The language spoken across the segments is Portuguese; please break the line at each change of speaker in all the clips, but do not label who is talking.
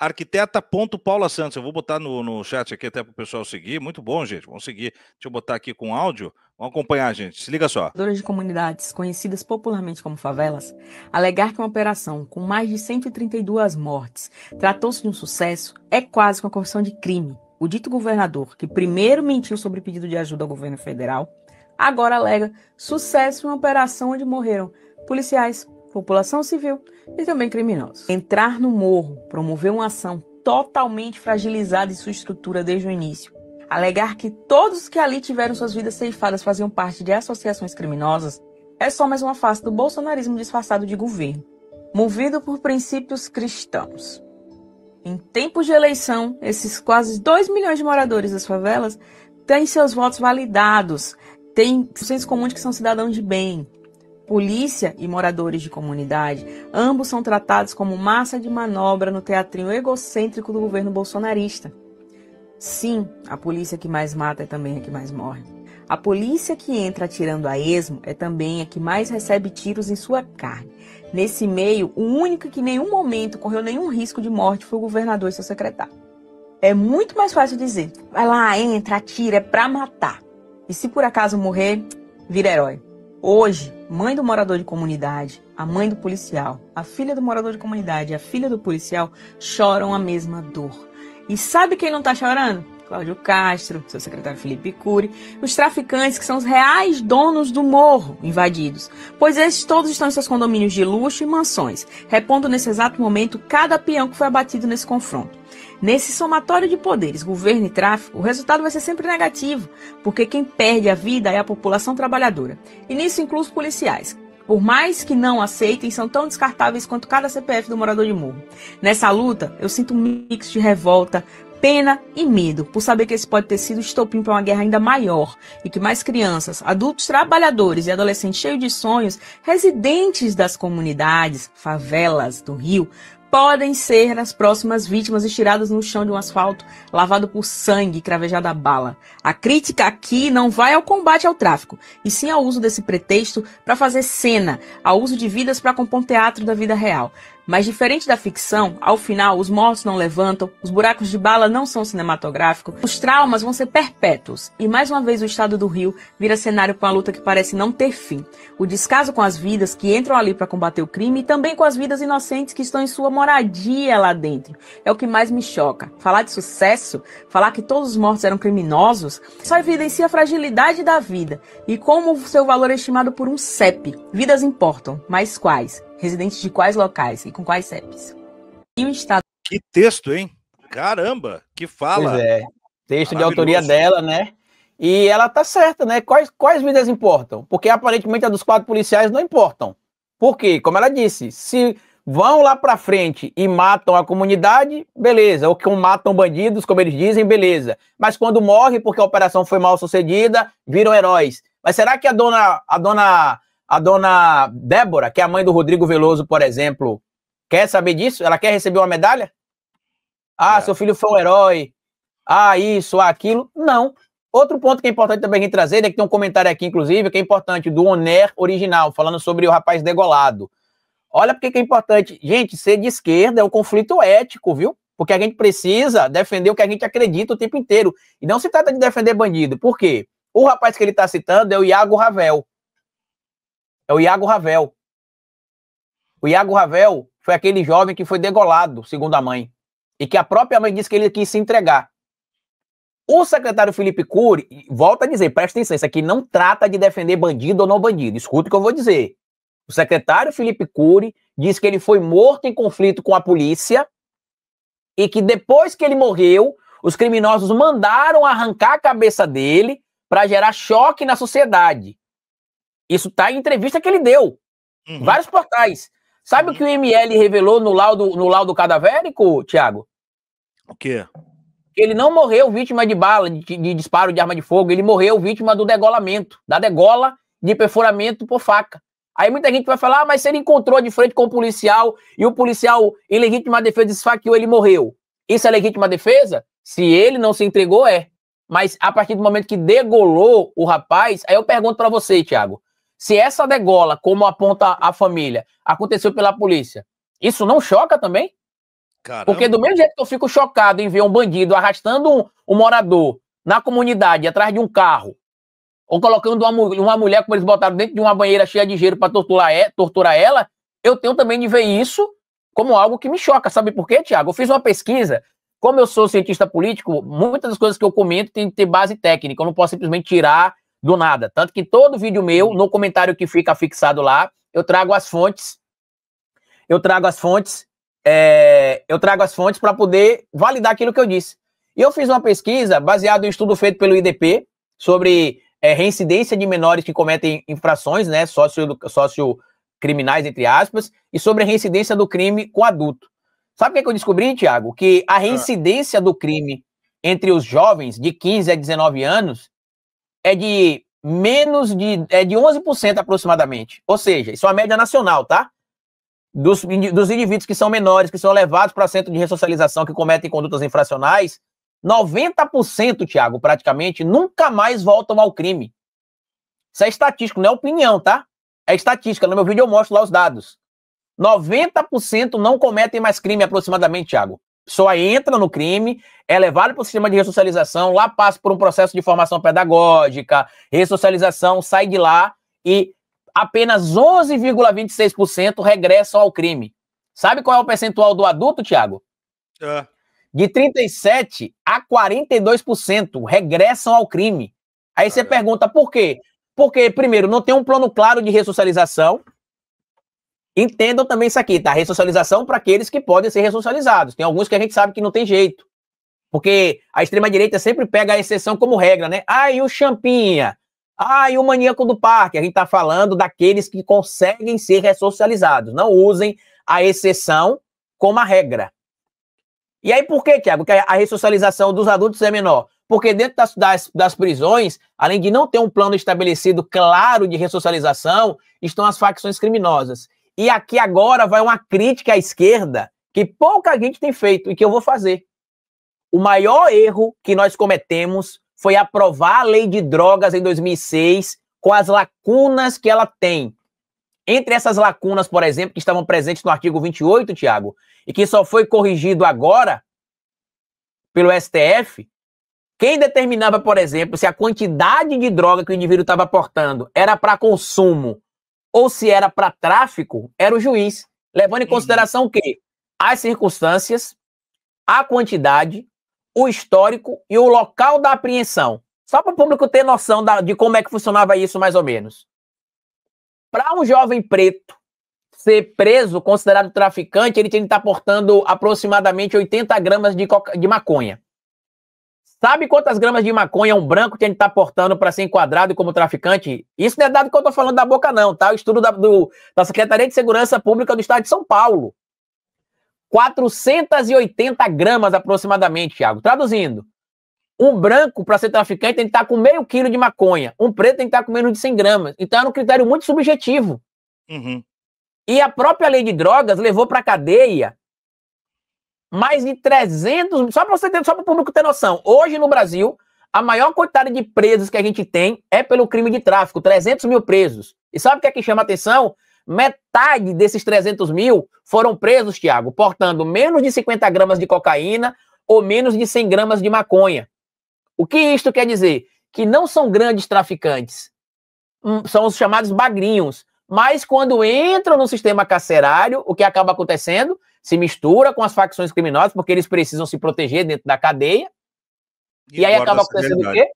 arquiteta.paula Santos. Eu vou botar no chat aqui até para o pessoal seguir. Muito bom, gente. Vamos seguir. Deixa eu botar aqui com áudio. Vamos acompanhar, gente. Se liga só.
Moradores de comunidades conhecidas popularmente como favelas alegar que uma operação com mais de 132 mortes tratou-se de um sucesso é quase uma confissão de crime. O dito governador, que primeiro mentiu sobre pedido de ajuda ao governo federal, agora alega sucesso em uma operação onde morreram policiais, população civil e também criminosos. Entrar no morro, promover uma ação totalmente fragilizada em sua estrutura desde o início, alegar que todos que ali tiveram suas vidas ceifadas faziam parte de associações criminosas, é só mais uma face do bolsonarismo disfarçado de governo, movido por princípios cristãos. Em tempos de eleição, esses quase 2 milhões de moradores das favelas têm seus votos validados, têm senso comum de que são cidadãos de bem. Polícia e moradores de comunidade, ambos são tratados como massa de manobra no teatrinho egocêntrico do governo bolsonarista. Sim, a polícia que mais mata é também a que mais morre. A polícia que entra atirando a esmo é também a que mais recebe tiros em sua carne. Nesse meio, o único que em nenhum momento correu nenhum risco de morte foi o governador e seu secretário. É muito mais fácil dizer, vai lá, entra, atira, é pra matar. E se por acaso morrer, vira herói. Hoje, mãe do morador de comunidade, a mãe do policial, a filha do morador de comunidade e a filha do policial choram a mesma dor. E sabe quem não tá chorando? Cláudio Castro, seu secretário Felipe Cury, os traficantes que são os reais donos do morro invadidos, pois esses todos estão em seus condomínios de luxo e mansões, repondo nesse exato momento cada peão que foi abatido nesse confronto. Nesse somatório de poderes, governo e tráfico, o resultado vai ser sempre negativo, porque quem perde a vida é a população trabalhadora. E nisso inclui os policiais. Por mais que não aceitem, são tão descartáveis quanto cada CPF do morador de morro. Nessa luta, eu sinto um mix de revolta, pena e medo, por saber que esse pode ter sido estopim para uma guerra ainda maior e que mais crianças, adultos trabalhadores e adolescentes cheios de sonhos, residentes das comunidades, favelas do Rio, podem ser as próximas vítimas estiradas no chão de um asfalto, lavado por sangue e cravejado a bala. A crítica aqui não vai ao combate ao tráfico, e sim ao uso desse pretexto para fazer cena, ao uso de vidas para compor teatro da vida real. Mas diferente da ficção, ao final os mortos não levantam, os buracos de bala não são cinematográficos, os traumas vão ser perpétuos. E mais uma vez o estado do Rio vira cenário para uma luta que parece não ter fim. O descaso com as vidas que entram ali para combater o crime e também com as vidas inocentes que estão em sua moradia lá dentro. É o que mais me choca. Falar de sucesso, falar que todos os mortos eram criminosos, só evidencia a fragilidade da vida e como o seu valor é estimado por um CEP. Vidas importam, mas quais? Residentes de quais locais e com quais CEPs? E o Estado...
Que texto, hein? Caramba, que fala.
Pois é, texto de autoria dela, né? E ela tá certa, né? Quais vidas importam? Porque aparentemente a dos 4 policiais não importam. Por quê? Como ela disse, se vão lá pra frente e matam a comunidade, beleza. Ou que matam bandidos, como eles dizem, beleza. Mas quando morre porque a operação foi mal sucedida, viram heróis. Mas será que a dona Débora, que é a mãe do Rodrigo Veloso, por exemplo, quer saber disso? Ela quer receber uma medalha? Seu filho foi um herói. Isso, aquilo. Não. Outro ponto que é importante também a gente trazer, é que tem um comentário aqui, inclusive, que é importante, do Oner Original, falando sobre o rapaz degolado. Olha porque que é importante. Gente, ser de esquerda é um conflito ético, viu? Porque a gente precisa defender o que a gente acredita o tempo inteiro. E não se trata de defender bandido. Por quê? O rapaz que ele está citando é o Iago Ravel. É o Iago Ravel. O Iago Ravel foi aquele jovem que foi degolado, segundo a mãe. E que a própria mãe disse que ele quis se entregar. O secretário Felipe Cury, volta a dizer, presta atenção, isso aqui não trata de defender bandido ou não bandido. Escuta o que eu vou dizer. O secretário Felipe Cury disse que ele foi morto em conflito com a polícia e que depois que ele morreu, os criminosos mandaram arrancar a cabeça dele para gerar choque na sociedade. Isso está em entrevista que ele deu. Vários portais. Sabe o que o ML revelou no laudo cadavérico, Thiago?
O quê?
Ele não morreu vítima de bala, de disparo de arma de fogo. Ele morreu vítima do degolamento, da degola de perfuramento por faca. Aí muita gente vai falar, mas se ele encontrou de frente com o policial e o policial, em legítima defesa, esfaqueou, ele morreu. Isso é legítima defesa? Se ele não se entregou, é. Mas a partir do momento que degolou o rapaz, aí eu pergunto pra você, Thiago, se essa degola, como aponta a família, aconteceu pela polícia, isso não choca também?
Caramba.
Porque do mesmo jeito que eu fico chocado em ver um bandido arrastando um morador na comunidade atrás de um carro, ou colocando uma mulher, como eles botaram, dentro de uma banheira cheia de gelo para torturar ela, eu tenho também de ver isso como algo que me choca. Sabe por quê, Thiago? Eu fiz uma pesquisa. Como eu sou cientista político, muitas das coisas que eu comento tem que ter base técnica. Eu não posso simplesmente tirar do nada. Tanto que todo vídeo meu, no comentário que fica fixado lá, eu trago as fontes. Eu trago as fontes para poder validar aquilo que eu disse. E eu fiz uma pesquisa baseada em um estudo feito pelo IDP sobre reincidência de menores que cometem infrações, né, sociocriminais, entre aspas, e sobre a reincidência do crime com adulto. Sabe o que eu descobri, Thiago? Que a reincidência do crime entre os jovens de 15 a 19 anos é de 11% aproximadamente. Ou seja, isso é uma média nacional, tá? Dos indivíduos que são menores, que são levados para centro de ressocialização, que cometem condutas infracionais, 90%, Thiago, praticamente, nunca mais voltam ao crime. Isso é estatístico, não é opinião, tá? É estatística. No meu vídeo eu mostro lá os dados. 90% não cometem mais crime aproximadamente, Thiago. Só entra no crime, é levado para o sistema de ressocialização, lá passa por um processo de formação pedagógica, ressocialização, sai de lá e apenas 11,26% regressam ao crime. Sabe qual é o percentual do adulto, Thiago? De 37% a 42% regressam ao crime. Aí você pergunta por quê? Porque, primeiro, não tem um plano claro de ressocialização. Entendam também isso aqui, tá? Ressocialização para aqueles que podem ser ressocializados. Tem alguns que a gente sabe que não tem jeito. Porque a extrema-direita sempre pega a exceção como regra, né? E o Champinha? E o maníaco do parque? A gente tá falando daqueles que conseguem ser ressocializados. Não usem a exceção como a regra. E aí por que, Thiago, que a ressocialização dos adultos é menor? Porque dentro das prisões, além de não ter um plano estabelecido claro de ressocialização, estão as facções criminosas. E aqui agora vai uma crítica à esquerda que pouca gente tem feito e que eu vou fazer. O maior erro que nós cometemos foi aprovar a lei de drogas em 2006 com as lacunas que ela tem. Entre essas lacunas, por exemplo, que estavam presentes no artigo 28, Thiago, e que só foi corrigido agora pelo STF, quem determinava, por exemplo, se a quantidade de droga que o indivíduo estava aportando era para consumo ou se era para tráfico, era o juiz, levando em consideração o quê? As circunstâncias, a quantidade, o histórico e o local da apreensão. Só para o público ter noção de como é que funcionava isso, mais ou menos. Para um jovem preto ser preso, considerado traficante, ele tem que estar portando aproximadamente 80 gramas de maconha. Sabe quantas gramas de maconha um branco tem que estar portando para ser enquadrado como traficante? Isso não é dado que eu estou falando da boca, não, tá? O estudo da Secretaria de Segurança Pública do Estado de São Paulo. 480 gramas aproximadamente, Thiago. Traduzindo, um branco, para ser traficante, tem que estar com meio quilo de maconha. Um preto tem que estar com menos de 100 gramas. Então era um critério muito subjetivo. E a própria lei de drogas levou para a cadeia mais de 300... Só para o público ter noção. Hoje no Brasil, a maior quantidade de presos que a gente tem é pelo crime de tráfico. 300 mil presos. E sabe o que é que chama atenção? Metade desses 300 mil foram presos, Thiago, portando menos de 50 gramas de cocaína ou menos de 100 gramas de maconha. O que isto quer dizer? Que não são grandes traficantes. São os chamados bagrinhos. Mas quando entram no sistema carcerário, o que acaba acontecendo? Se mistura com as facções criminosas, porque eles precisam se proteger dentro da cadeia. E aí acaba acontecendo o quê?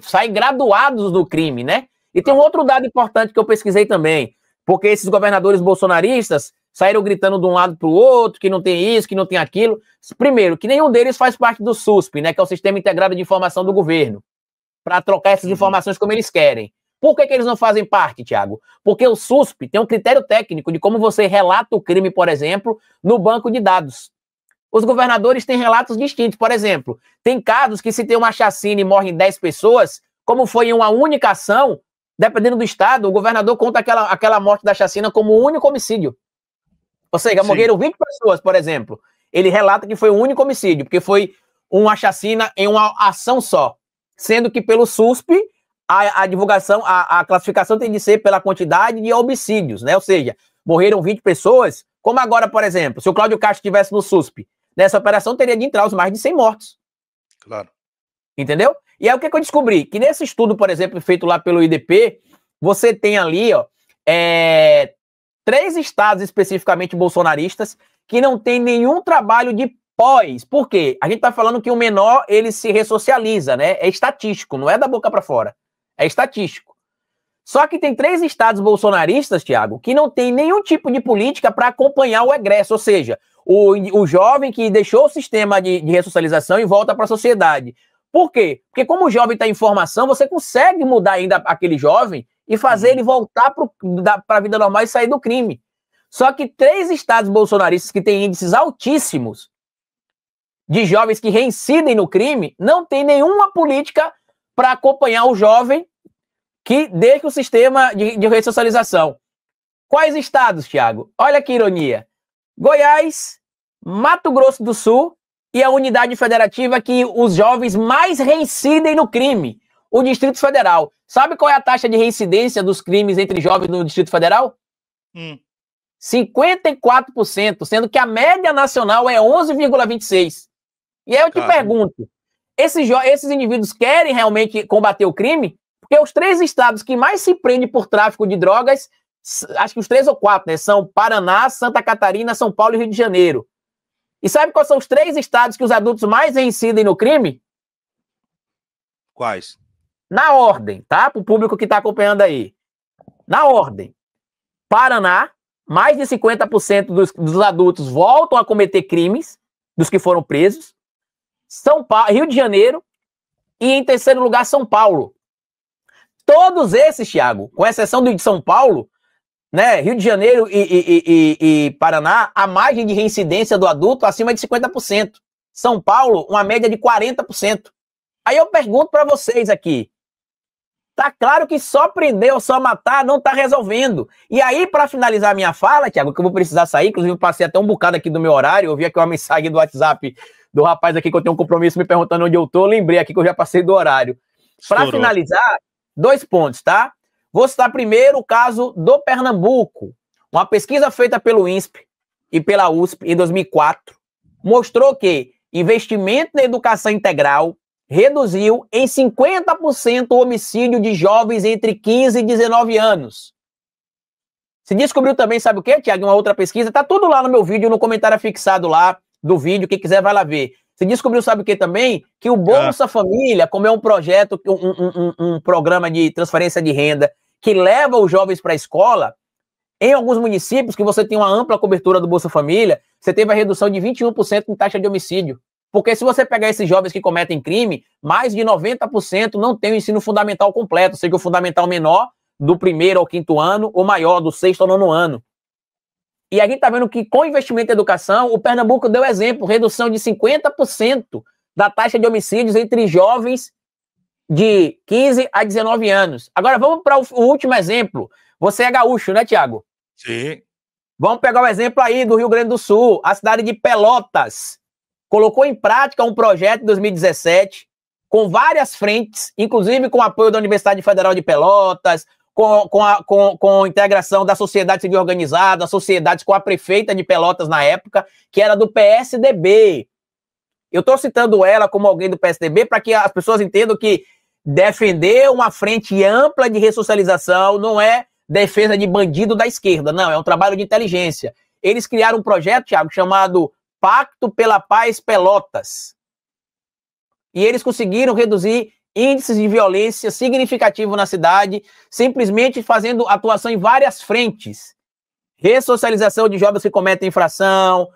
Saem graduados do crime, né? E tem um outro dado importante que eu pesquisei também. Porque esses governadores bolsonaristas saíram gritando de um lado para o outro, que não tem isso, que não tem aquilo. Primeiro, que nenhum deles faz parte do SUSP, né, que é o Sistema Integrado de Informação do Governo, para trocar essas informações como eles querem. Por que eles não fazem parte, Thiago? Porque o SUSP tem um critério técnico de como você relata o crime, por exemplo, no banco de dados. Os governadores têm relatos distintos. Por exemplo, tem casos que se tem uma chacina e morrem 10 pessoas, como foi em uma única ação, dependendo do estado, o governador conta aquela morte da chacina como um único homicídio. Ou seja, morreram 20 pessoas, por exemplo. Ele relata que foi um único homicídio, porque foi uma chacina em uma ação só. Sendo que pelo SUSP, a divulgação, a classificação tem de ser pela quantidade de homicídios, né? Ou seja, morreram 20 pessoas, Como agora, por exemplo, se o Cláudio Castro estivesse no SUSP, nessa operação teria de entrar os mais de 100 mortos.
Claro.
Entendeu? E aí o que eu descobri? Que nesse estudo, por exemplo, feito lá pelo IDP, você tem ali, ó, 3 estados especificamente bolsonaristas que não tem nenhum trabalho de pós. Por quê? A gente tá falando que o menor, ele se ressocializa, né? É estatístico, não é da boca para fora. É estatístico. Só que tem 3 estados bolsonaristas, Thiago, que não tem nenhum tipo de política para acompanhar o egresso, ou seja, o jovem que deixou o sistema de ressocialização e volta para a sociedade. Por quê? Porque como o jovem está em formação, você consegue mudar ainda aquele jovem e fazer ele voltar para a vida normal e sair do crime. Só que 3 estados bolsonaristas que têm índices altíssimos de jovens que reincidem no crime não tem nenhuma política para acompanhar o jovem que deixa o sistema de ressocialização. Quais estados, Thiago? Olha que ironia. Goiás, Mato Grosso do Sul e a unidade federativa que os jovens mais reincidem no crime, o Distrito Federal. Sabe qual é a taxa de reincidência dos crimes entre jovens no Distrito Federal? 54%, sendo que a média nacional é 11,26%. E aí eu te pergunto, esses indivíduos querem realmente combater o crime? Porque os 3 estados que mais se prendem por tráfico de drogas, acho que os 3 ou 4, né, são Paraná, Santa Catarina, São Paulo e Rio de Janeiro. E sabe quais são os 3 estados que os adultos mais reincidem no crime?
Quais?
Na ordem, tá? Para o público que está acompanhando aí. Na ordem. Paraná, mais de 50% dos adultos voltam a cometer crimes, dos que foram presos. São Paulo, Rio de Janeiro e, em terceiro lugar, São Paulo. Todos esses, Thiago, com exceção do de São Paulo, né, Rio de Janeiro e Paraná, a margem de reincidência do adulto acima de 50%. São Paulo, uma média de 40%. Aí eu pergunto para vocês aqui, tá claro que só prender ou só matar não tá resolvendo. E aí, para finalizar a minha fala, Thiago, que eu vou precisar sair, inclusive eu passei até um bocado aqui do meu horário, eu vi aqui uma mensagem do WhatsApp do rapaz aqui que eu tenho um compromisso me perguntando onde eu tô, eu lembrei aqui que eu já passei do horário. Para finalizar, 2 pontos, tá? Vou citar primeiro o caso do Pernambuco. Uma pesquisa feita pelo INSPE e pela USP em 2004 mostrou que investimento na educação integral reduziu em 50% o homicídio de jovens entre 15 e 19 anos. Se descobriu também, sabe o quê, Thiago? Uma outra pesquisa, tá tudo lá no meu vídeo, no comentário fixado lá do vídeo, quem quiser vai lá ver. Se descobriu, sabe o que também? Que o Bolsa Família, como é um projeto, um programa de transferência de renda que leva os jovens para a escola, em alguns municípios que você tem uma ampla cobertura do Bolsa Família, você teve a redução de 21% em taxa de homicídio. Porque se você pegar esses jovens que cometem crime, mais de 90% não tem o ensino fundamental completo, seja o fundamental menor, do 1º ao 5º ano, ou maior, do 6º ao 9º ano. E a gente está vendo que com investimento em educação, o Pernambuco deu exemplo, redução de 50% da taxa de homicídios entre jovens de 15 a 19 anos. Agora vamos para o último exemplo. Você é gaúcho, né, Thiago?
Sim.
Vamos pegar o exemplo aí do Rio Grande do Sul, a cidade de Pelotas. Colocou em prática um projeto em 2017, com várias frentes, inclusive com apoio da Universidade Federal de Pelotas, com a integração da sociedade civil organizada, sociedades com a prefeita de Pelotas na época, que era do PSDB. Eu estou citando ela como alguém do PSDB para que as pessoas entendam que defender uma frente ampla de ressocialização não é defesa de bandido da esquerda, não, é um trabalho de inteligência. Eles criaram um projeto, Thiago, chamado Pacto pela Paz Pelotas. E eles conseguiram reduzir índices de violência significativo na cidade, simplesmente fazendo atuação em várias frentes. Ressocialização de jovens que cometem infração,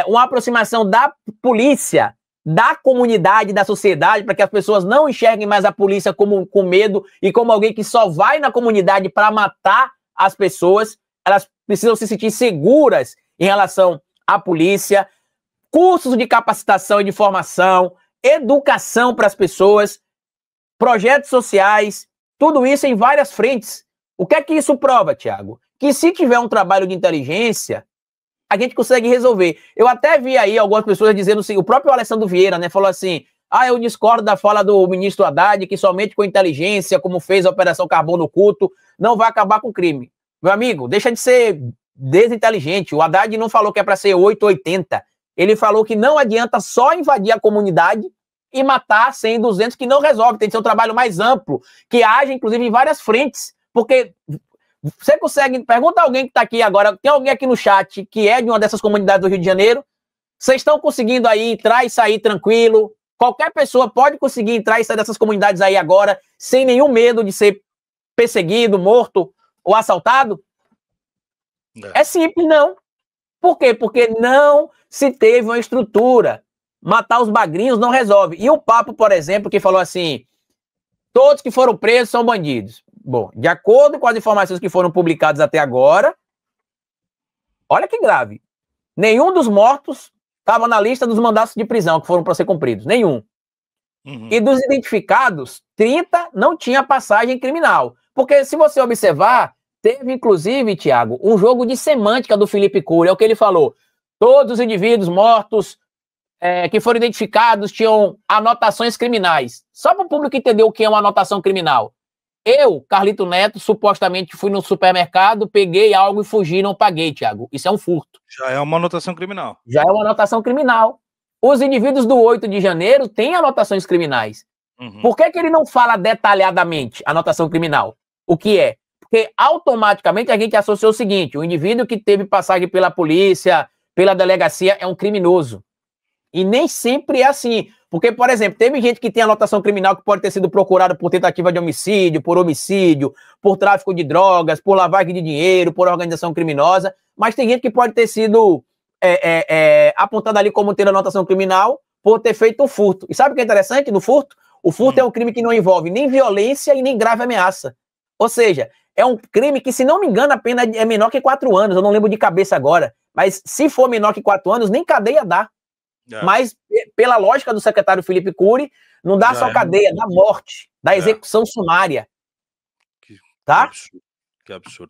uma aproximação da polícia, da comunidade, da sociedade, para que as pessoas não enxerguem mais a polícia como com medo e como alguém que só vai na comunidade para matar as pessoas. Elas precisam se sentir seguras em relação à polícia. Cursos de capacitação e de formação, educação para as pessoas, projetos sociais, tudo isso em várias frentes. O que é que isso prova, Thiago? Que se tiver um trabalho de inteligência, a gente consegue resolver. Eu até vi aí algumas pessoas dizendo assim, o próprio Alessandro Vieira, né, falou assim, eu discordo da fala do ministro Haddad, que somente com inteligência, como fez a Operação Carbono Oculto, não vai acabar com o crime. Meu amigo, deixa de ser desinteligente. O Haddad não falou que é para ser 880. Ele falou que não adianta só invadir a comunidade e matar 100, 200, que não resolve. Tem que ser um trabalho mais amplo, que haja, inclusive, em várias frentes. Porque você consegue... Pergunta a alguém que está aqui agora, tem alguém aqui no chat que é de uma dessas comunidades do Rio de Janeiro? Vocês estão conseguindo aí entrar e sair tranquilo? Qualquer pessoa pode conseguir entrar e sair dessas comunidades aí agora, sem nenhum medo de ser perseguido, morto ou assaltado? É simples, não. Por quê? Porque não se teve uma estrutura. Matar os bagrinhos não resolve. E o Papo, por exemplo, que falou assim, todos que foram presos são bandidos. Bom, de acordo com as informações que foram publicadas até agora, olha que grave, nenhum dos mortos estava na lista dos mandatos de prisão que foram para ser cumpridos. Nenhum. E dos identificados, 30 não tinha passagem criminal. Porque se você observar, teve inclusive, Tiago, um jogo de semântica do Felipe Cury, é o que ele falou. Todos os indivíduos mortos que foram identificados tinham anotações criminais. Só para o público entender o que é uma anotação criminal. Eu, Carlito Neto, supostamente fui no supermercado, peguei algo e fugi, não paguei, Tiago. Isso é um furto.
Já é uma anotação criminal.
Já é uma anotação criminal. Os indivíduos do 8 de janeiro têm anotações criminais. Por que ele não fala detalhadamente anotação criminal? O que é? Porque automaticamente a gente associou o seguinte, o indivíduo que teve passagem pela polícia, pela delegacia, é um criminoso. E nem sempre é assim. Porque, por exemplo, teve gente que tem anotação criminal que pode ter sido procurado por tentativa de homicídio, por tráfico de drogas, por lavagem de dinheiro, por organização criminosa, mas tem gente que pode ter sido apontada ali como ter anotação criminal por ter feito um furto. E sabe o que é interessante no furto? O furto é um crime que não envolve nem violência e nem grave ameaça. Ou seja, é um crime que, se não me engano, a pena é menor que 4 anos. Eu não lembro de cabeça agora. Mas se for menor que 4 anos, nem cadeia dá. Mas, pela lógica do secretário Felipe Cury, não dá só cadeia, dá morte, dá execução sumária.
Tá? Que absurdo.